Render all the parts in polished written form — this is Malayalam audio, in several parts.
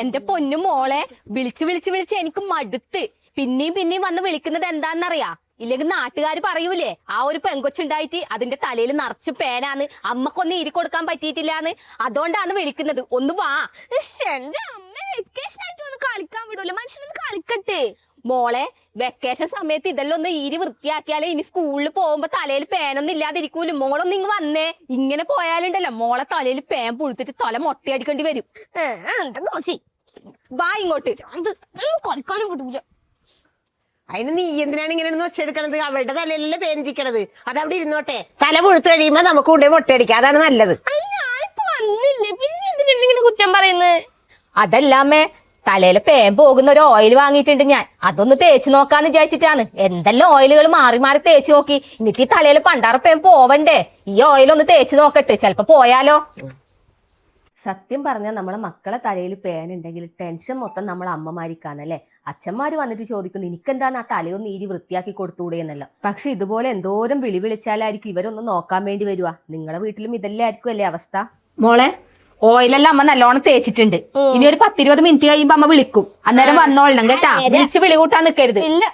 എന്റെ പൊന്നു മോളെ വിളിച്ച് വിളിച്ച് വിളിച്ച് എനിക്ക് മടുത്ത്. പിന്നെയും വന്ന് വിളിക്കുന്നത് എന്താന്നറിയാ? ഇല്ലെങ്കിൽ നാട്ടുകാർ പറയൂലേ ആ ഒരു പെങ്കൊച്ചുണ്ടായിട്ട് അതിന്റെ തലയിൽ നിറച്ച് പേനാന്ന്, അമ്മക്കൊന്നും ഇരി കൊടുക്കാൻ പറ്റിയിട്ടില്ലാന്ന്. അതുകൊണ്ടാണ് വിളിക്കുന്നത്. ഒന്ന് വാ. എന്റെ അമ്മ വെക്കേഷൻ ആയിട്ട് ഒന്ന് കളിക്കാൻ വിടൂല, മനുഷ്യനൊന്ന് കളിക്കട്ടെ. മോളെ വെക്കേഷൻ സമയത്ത് ഇതെല്ലാം ഒന്ന് ഈരി വൃത്തിയാക്കിയാലേ ഇനി സ്കൂളിൽ പോകുമ്പോ തലയിൽ പേനൊന്നും ഇല്ലാതിരിക്കൂലും. മോളൊന്നും ഇങ്ങ് വന്നേ. ഇങ്ങനെ പോയാലുണ്ടല്ലോ മോളെ തലയിൽ പേൻ പുഴുത്തിട്ട് തല മൊട്ടയടിക്കേണ്ടി വരും. വാ ഇങ്ങോട്ട്. കളിക്കാനും വിടൂല. അതിന് നീ എന്തിനാണ് ഇങ്ങനെ വെച്ചെടുക്കണത്? അവളുടെ തലയിലല്ലേ പേനിരിക്കണത്, അതവിടെ ഇരുന്നോട്ടെ. തല പുഴുത്ത് കഴിയുമ്പോ നമുക്ക് കൊണ്ടേ മൊട്ടയടിക്കാം, അതാണ് നല്ലത്. ഞാനിപ്പോ വന്നില്ലേ, പിന്നെ എന്തിനാ ഇങ്ങനെ കുറ്റം പറയുന്നത്? അതല്ലാമേ, തലയില് പേൻ പോകുന്ന ഒരു ഓയിൽ വാങ്ങിയിട്ടുണ്ട് ഞാൻ. അതൊന്ന് തേച്ച് നോക്കാന്ന് വിചാരിച്ചിട്ടാണ്. എന്തെല്ലാം ഓയിലുകൾ മാറി മാറി തേച്ച് നോക്കി. എന്നിട്ട് ഈ തലയില് പണ്ടാറ പേൻ പോവണ്ടേ? ഈ ഓയിൽ ഒന്ന് തേച്ച് നോക്കട്ടെ, ചിലപ്പോ പോയാലോ. സത്യം പറഞ്ഞാൽ നമ്മളെ മക്കളെ തലയിൽ പേനുണ്ടെങ്കിൽ ടെൻഷൻ മൊത്തം നമ്മളെ അമ്മമാരിക്കാണല്ലേ. അച്ഛന്മാര് വന്നിട്ട് ചോദിക്കുന്നു എനിക്കെന്താണ് ആ തലയൊന്ന് ഈരി വൃത്തിയാക്കി കൊടുത്തൂടെ എന്നല്ല. പക്ഷെ ഇതുപോലെ എന്തോരം വിളി വിളിച്ചാലായിരിക്കും ഇവരൊന്ന് നോക്കാൻ വേണ്ടി വരുവാ. നിങ്ങളുടെ വീട്ടിലും ഇതല്ലേ ആയിരിക്കും അല്ലേ അവസ്ഥ? മോളെ, ഓയിലെല്ലാം അമ്മ നല്ലോണം തേച്ചിട്ടുണ്ട്. ഇനി ഒരു 10-20 മിനിറ്റ് കഴിയുമ്പോ അമ്മ വിളിക്കും. അന്നേരം വന്നോളണം കേട്ടാ. വിളിച്ച് വിളി കൂട്ടാൻ നിൽക്കരുത്. ഇല്ല.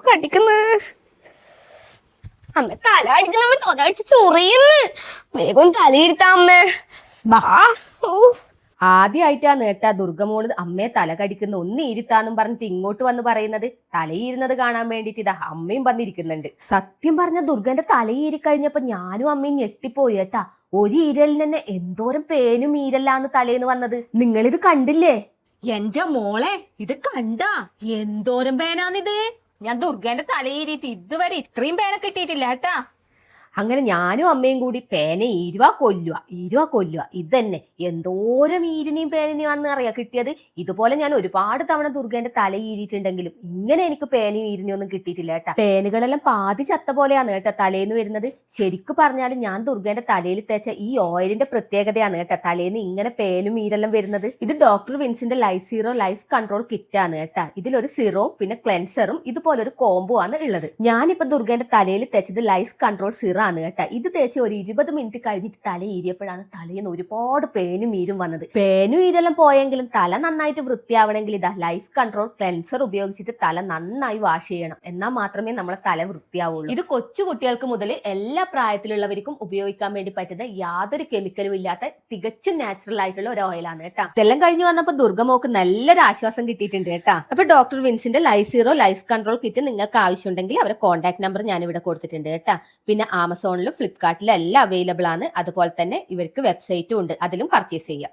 കടിക്കുന്നു അമ്മ, തല അടിക്കുന്ന തല അടിച്ച് ചൊറിയുന്നു. വേഗം തലയിരുത്താ അമ്മേ. ആദ്യമായിട്ടാണ് കേട്ടാ ദുർഗമോള് അമ്മയെ തല കടിക്കുന്ന. ഒന്ന് ഇരുത്താന്നും പറഞ്ഞിട്ട് ഇങ്ങോട്ട് വന്ന് പറയുന്നത്. തലയിരുന്നത് കാണാൻ വേണ്ടിട്ട് ഇതാ അമ്മയും വന്നിരിക്കുന്നുണ്ട്. സത്യം പറഞ്ഞ ദുർഗന്റെ തലയേരി കഴിഞ്ഞപ്പോ ഞാനും അമ്മയും ഞെട്ടിപ്പോയി കേട്ടാ. ഒരു ഈരലിന് തന്നെ എന്തോരം പേനും ഈരല്ലാന്ന് തലേന്ന് വന്നത്. നിങ്ങളിത് കണ്ടില്ലേ? എന്റെ മോളെ, ഇത് കണ്ടാ? എന്തോരം പേനാന്നിത്. ഞാൻ ദുർഗന്റെ തലയേരിയിട്ട് ഇതുവരെ ഇത്രയും പേന കിട്ടിയിട്ടില്ല കേട്ടാ. അങ്ങനെ ഞാനും അമ്മയും കൂടി പേനെ ഈരുവ കൊല്ലുക ഇതന്നെ. എന്തോരം ഈരിനെയും പേനിനെയും വന്ന് അറിയാ കിട്ടിയത്. ഇതുപോലെ ഞാൻ ഒരുപാട് തവണ ദുർഗന്റെ തല ഈരിയിട്ടുണ്ടെങ്കിലും ഇങ്ങനെ എനിക്ക് പേനയും ഈരിനെയും ഒന്നും കിട്ടിയിട്ടില്ല കേട്ടാ. പേനുകളെല്ലാം പാതി ചത്ത പോലെയാണ് കേട്ടാ തലേന്ന് വരുന്നത്. ശരിക്കും പറഞ്ഞാലും ഞാൻ ദുർഗന്റെ തലയിൽ തേച്ച ഈ ഓയിലിന്റെ പ്രത്യേകതയാണ് കേട്ടാ തലേന്ന് ഇങ്ങനെ പേനും ഈരെല്ലാം വരുന്നത്. ഇത് ഡോക്ടർ വിൻസിന്റെ life zero life control kit ആണ് കേട്ടാ. ഇതിലൊരു സിറോ പിന്നെ ക്ലെൻസറും ഇതുപോലൊരു കോംബോ ആണ് ഉള്ളത്. ഞാനിപ്പോ ദുർഗന്റെ തലയിൽ തേച്ചത് ലൈഫ് കൺട്രോൾ സിറോ ആണ് കേട്ടാ. ഇത് തേച്ച് ഒരു 20 മിനിറ്റ് കഴിഞ്ഞിട്ട് തല ഈരിയപ്പോഴാണ് തലേന്ന് ഒരുപാട് പേനും ഈരും വന്നത്. പേനും ഈരെല്ലാം പോയെങ്കിലും തല നന്നായിട്ട് വൃത്തിയാവണമെങ്കിൽ ഇതാ ലൈഫ് കൺട്രോൾ ക്ലെൻസർ ഉപയോഗിച്ചിട്ട് തല നന്നായി വാഷ് ചെയ്യണം. എന്നാൽ മാത്രമേ നമ്മളെ തല വൃത്തിയാവുള്ളൂ. ഇത് കൊച്ചു കുട്ടികൾക്ക് മുതൽ എല്ലാ പ്രായത്തിലുള്ളവർക്കും ഉപയോഗിക്കാൻ വേണ്ടി പറ്റുന്ന യാതൊരു കെമിക്കലും ഇല്ലാത്ത തികച്ചും നാച്ചുറൽ ആയിട്ടുള്ള ഒരു ഓയിലാണ് കേട്ടാ. ഇതെല്ലാം കഴിഞ്ഞ് വന്നപ്പോ ദുർഗമോക്ക് നല്ലൊരു ആശ്വാസം കിട്ടിയിട്ടുണ്ട് കേട്ടാ. അപ്പൊ ഡോക്ടർ വിൻസിന്റെ life zero life control kit നിങ്ങൾക്ക് ആവശ്യമുണ്ടെങ്കിൽ അവരുടെ കോൺടാക്ട് നമ്പർ ഞാൻ ഇവിടെ കൊടുത്തിട്ടുണ്ട് കേട്ടാ. പിന്നെ ആമസോണിലും ഫ്ലിപ്കാർട്ടിലും എല്ലാം അവൈലബിൾ ആണ്. അതുപോലെ തന്നെ ഇവർക്ക് വെബ്സൈറ്റും ഉണ്ട്, അതിലും പർച്ചേസ് ചെയ്യാം.